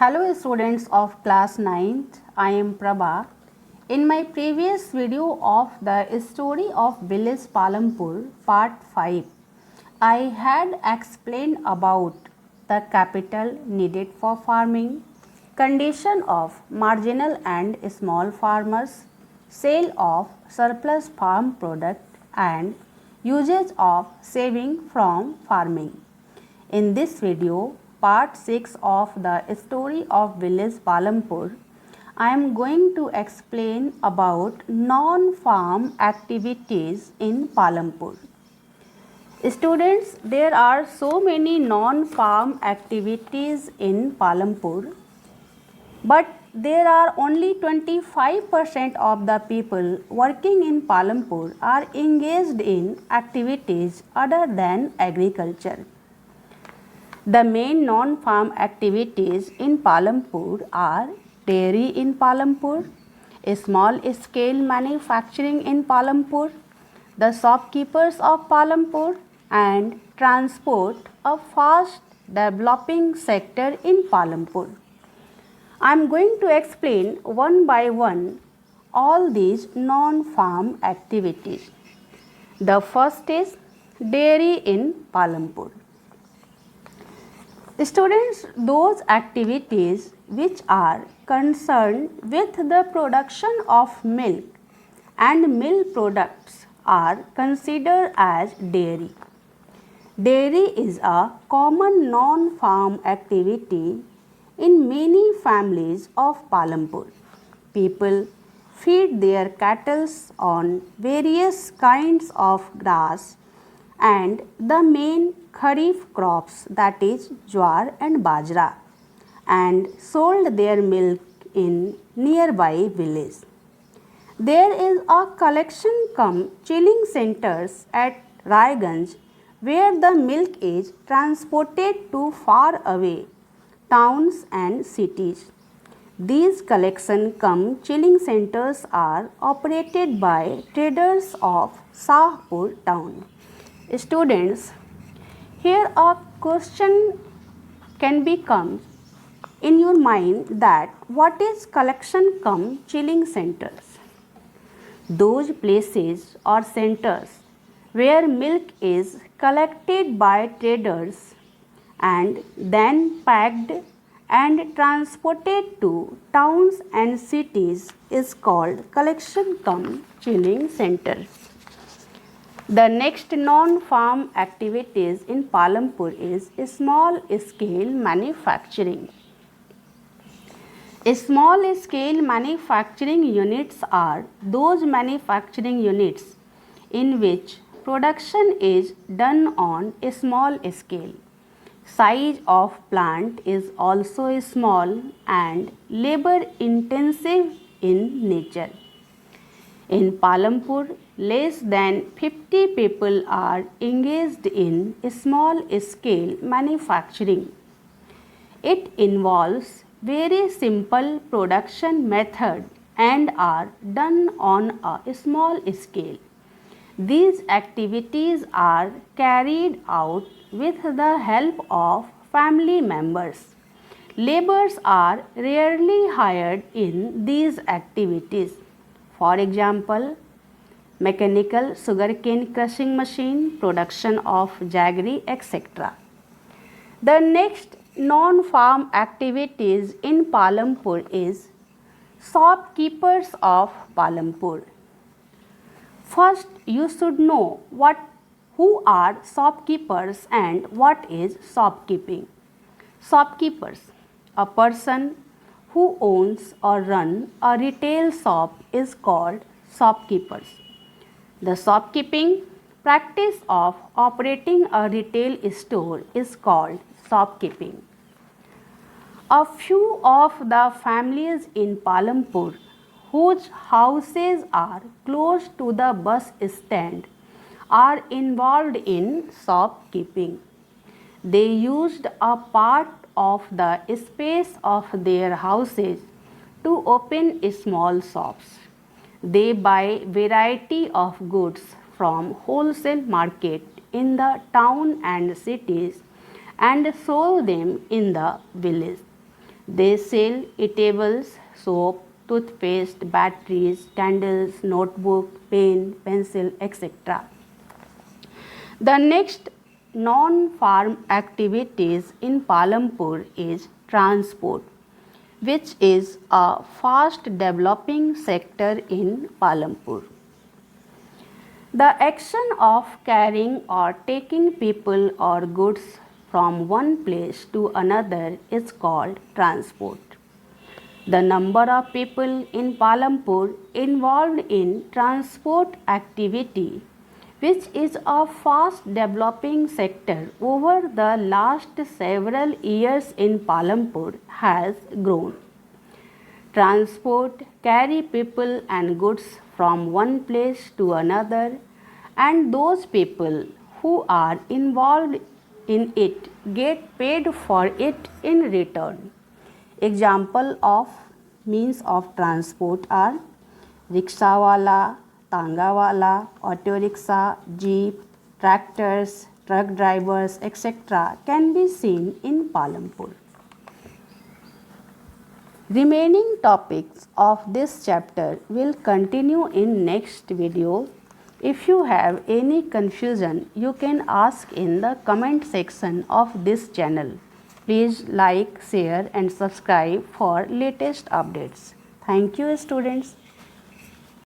Hello students of class 9th, I am Prabha. In my previous video of the story of village Palampur part 5, I had explained about the capital needed for farming, condition of marginal and small farmers, sale of surplus farm product and usage of saving from farming. In this video, part 6 of the story of village Palampur, I am going to explain about non-farm activities in Palampur. Students, there are so many non-farm activities in Palampur, but there are only 25% of the people working in Palampur are engaged in activities other than agriculture. The main non-farm activities in Palampur are dairy in Palampur, small-scale manufacturing in Palampur, the shopkeepers of Palampur, and transport, a fast developing sector in Palampur. I am going to explain one by one all these non-farm activities. The first is dairy in Palampur. Students, those activities which are concerned with the production of milk and milk products are considered as dairy. Dairy is a common non-farm activity in many families of Palampur. People feed their cattle on various kinds of grass and the main kharif crops, that is jowar and bajra, and sold their milk in nearby village. There is a collection cum chilling centers at Raiganj where the milk is transported to far away towns and cities. These collection cum chilling centers are operated by traders of Shahpur town. Students, here a question can become in your mind that what is collection cum chilling centers? Those places or centers where milk is collected by traders and then packed and transported to towns and cities is called collection cum chilling centers. The next non-farm activities in Palampur is small-scale manufacturing. Small-scale manufacturing units are those manufacturing units in which production is done on a small scale. Size of plant is also small and labor intensive in nature. In Palampur, less than 50 people are engaged in small-scale manufacturing. It involves very simple production method and are done on a small scale. These activities are carried out with the help of family members. Laborers are rarely hired in these activities. For example, mechanical sugarcane crushing machine, production of jaggery, etc. The next non-farm activities in Palampur is shopkeepers of Palampur. First, you should know who are shopkeepers and what is shopkeeping. Shopkeepers, a person who owns or runs a retail shop is called shopkeepers. The shopkeeping practice of operating a retail store is called shopkeeping. A few of the families in Palampur whose houses are close to the bus stand are involved in shopkeeping. They used a part of the space of their houses to open small shops. They buy variety of goods from wholesale market in the town and cities and sell them in the village. They sell eatables, soap, toothpaste, batteries, candles, notebook, pen, pencil, etc. The next non-farm activities in Palampur is transport, which is a fast developing sector in Palampur. The action of carrying or taking people or goods from one place to another is called transport. The number of people in Palampur involved in transport activity, which is a fast developing sector over the last several years in Palampur, has grown. Transport carry people and goods from one place to another, and those people who are involved in it get paid for it in return. Example of means of transport are rickshawala, tangawala, auto rickshaw, jeep, tractors, truck drivers, etc. can be seen in Palampur. Remaining topics of this chapter will continue in next video. If you have any confusion, you can ask in the comment section of this channel. Please like, share and subscribe for latest updates. Thank you, students.